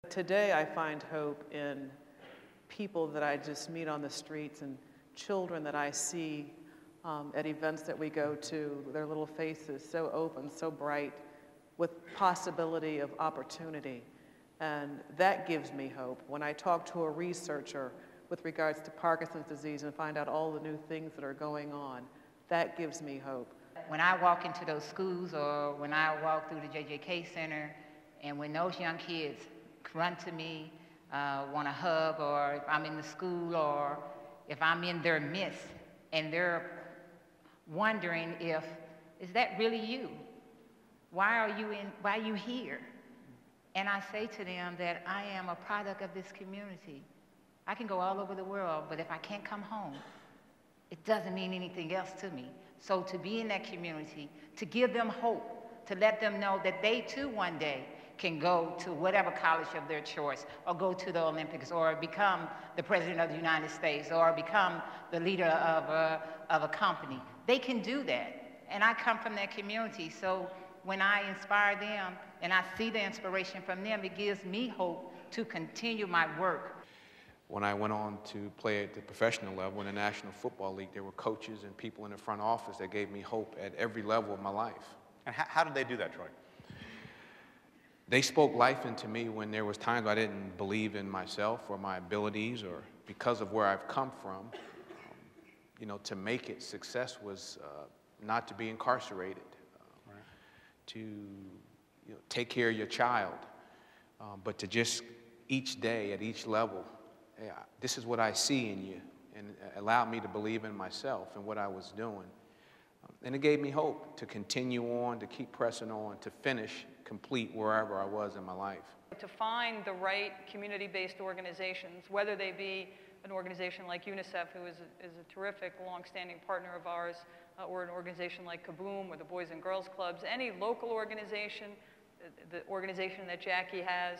Today I find hope in people that I just meet on the streets and children that I see at events that we go to, their little faces so open, so bright, with possibility of opportunity. And that gives me hope. When I talk to a researcher with regards to Parkinson's disease and find out all the new things that are going on, that gives me hope. When I walk into those schools or when I walk through the JJK Center, and when those young kids run to me, want a hug, or if I'm in the school or if I'm in their midst and they're wondering is that really you? Why are you here? And I say to them that I am a product of this community. I can go all over the world, but if I can't come home, it doesn't mean anything else to me. So to be in that community, to give them hope, to let them know that they too one day can go to whatever college of their choice, or go to the Olympics, or become the President of the United States, or become the leader of a company. They can do that. And I come from that community, so when I inspire them and I see the inspiration from them, it gives me hope to continue my work. When I went on to play at the professional level in the National Football League, there were coaches and people in the front office that gave me hope at every level of my life. And how did they do that, Troy? They spoke life into me when there was times I didn't believe in myself or my abilities, or because of where I've come from. You know, to make it, success was not to be incarcerated, to take care of your child, but to just each day at each level, yeah, this is what I see in you, and allowed me to believe in myself and what I was doing. And it gave me hope to continue on, to keep pressing on, to finish, complete wherever I was in my life. To find the right community-based organizations, whether they be an organization like UNICEF, who is a terrific, long-standing partner of ours, or an organization like Kaboom, or the Boys and Girls Clubs, any local organization, the organization that Jackie has,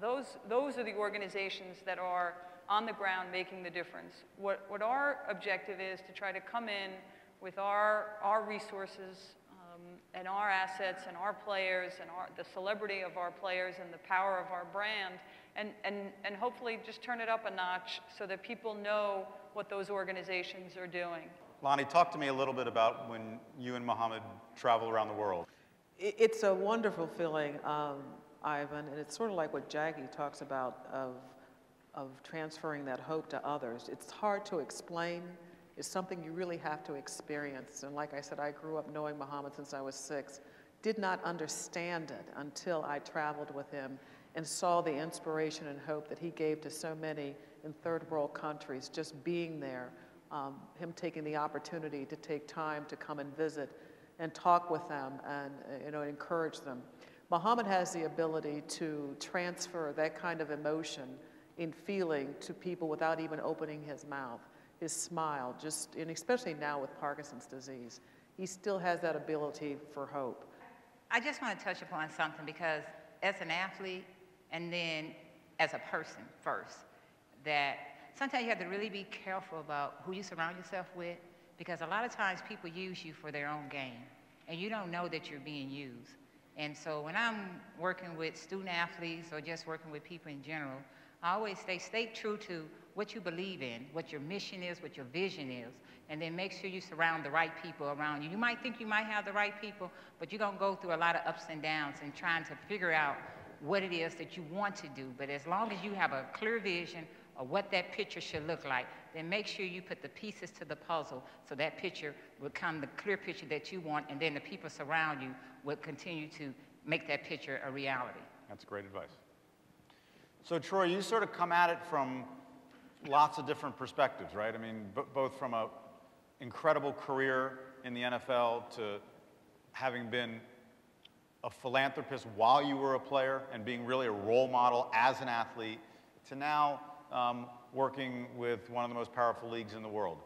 those are the organizations that are on the ground making the difference. What our objective is to try to come in with our resources and our assets and our players and the celebrity of our players and the power of our brand, and hopefully just turn it up a notch so that people know what those organizations are doing. Lonnie, talk to me a little bit about when you and Muhammad travel around the world. It's a wonderful feeling, Ivan, and it's sort of like what Jackie talks about of transferring that hope to others. It's hard to explain. It's something you really have to experience. And like I said, I grew up knowing Muhammad since I was 6. Did not understand it until I traveled with him and saw the inspiration and hope that he gave to so many in third world countries, just being there, him taking the opportunity to take time to come and visit and talk with them and encourage them. Muhammad has the ability to transfer that kind of emotion in feeling to people without even opening his mouth. His smile, and especially now with Parkinson's disease, he still has that ability for hope. I just want to touch upon something, because as an athlete and then as a person first, that sometimes you have to really be careful about who you surround yourself with, because a lot of times people use you for their own gain, and you don't know that you're being used. And so when I'm working with student athletes or just working with people in general, I always stay true to what you believe in, what your mission is, what your vision is, and then make sure you surround the right people around you. You might think you might have the right people, but you're going to go through a lot of ups and downs and trying to figure out what it is that you want to do. But as long as you have a clear vision of what that picture should look like, then make sure you put the pieces to the puzzle so that picture will become the clear picture that you want, and then the people surround you will continue to make that picture a reality. That's great advice. So Troy, you sort of come at it from lots of different perspectives, right? I mean, both from an incredible career in the NFL to having been a philanthropist while you were a player and being really a role model as an athlete, to now working with one of the most powerful leagues in the world.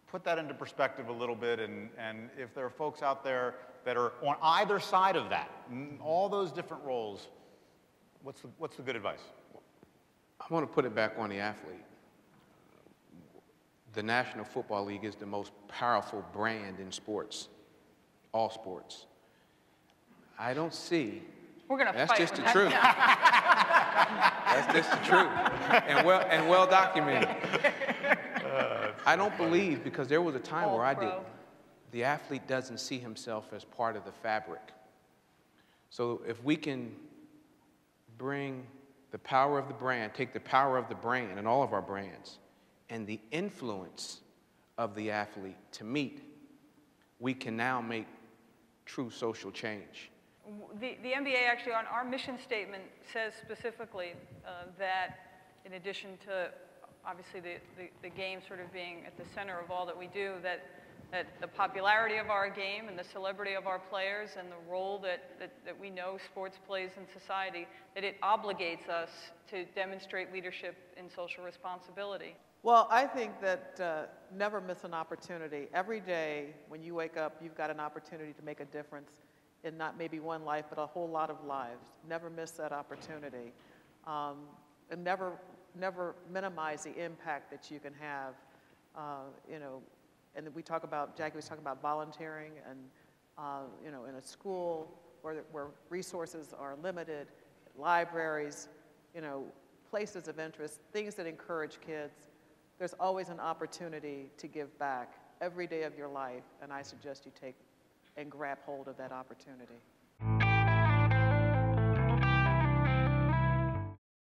Put that into perspective a little bit, and if there are folks out there that are on either side of that, all those different roles, what's the good advice? I want to put it back on the athlete. The National Football League is the most powerful brand in sports, all sports. I don't see We're going to That's fight. just with the that. truth. That's just the truth. And well documented. I don't believe, because there was a time where I All-pro. didn't. The athlete doesn't see himself as part of the fabric. So if we can bring the power of the brand, take the power of the brand and all of our brands, and the influence of the athlete to meet, we can now make true social change. The NBA actually, on our mission statement, says specifically that in addition to obviously the game sort of being at the center of all that we do, that the popularity of our game and the celebrity of our players and the role that we know sports plays in society, that it obligates us to demonstrate leadership in social responsibility. Well, I think that never miss an opportunity. Every day when you wake up, you've got an opportunity to make a difference in not maybe one life, but a whole lot of lives. Never miss that opportunity. And never minimize the impact that you can have, you know. And we talk about, Jackie was talking about volunteering and, you know, in a school where resources are limited, libraries, you know, places of interest, things that encourage kids. There's always an opportunity to give back every day of your life, and I suggest you take and grab hold of that opportunity.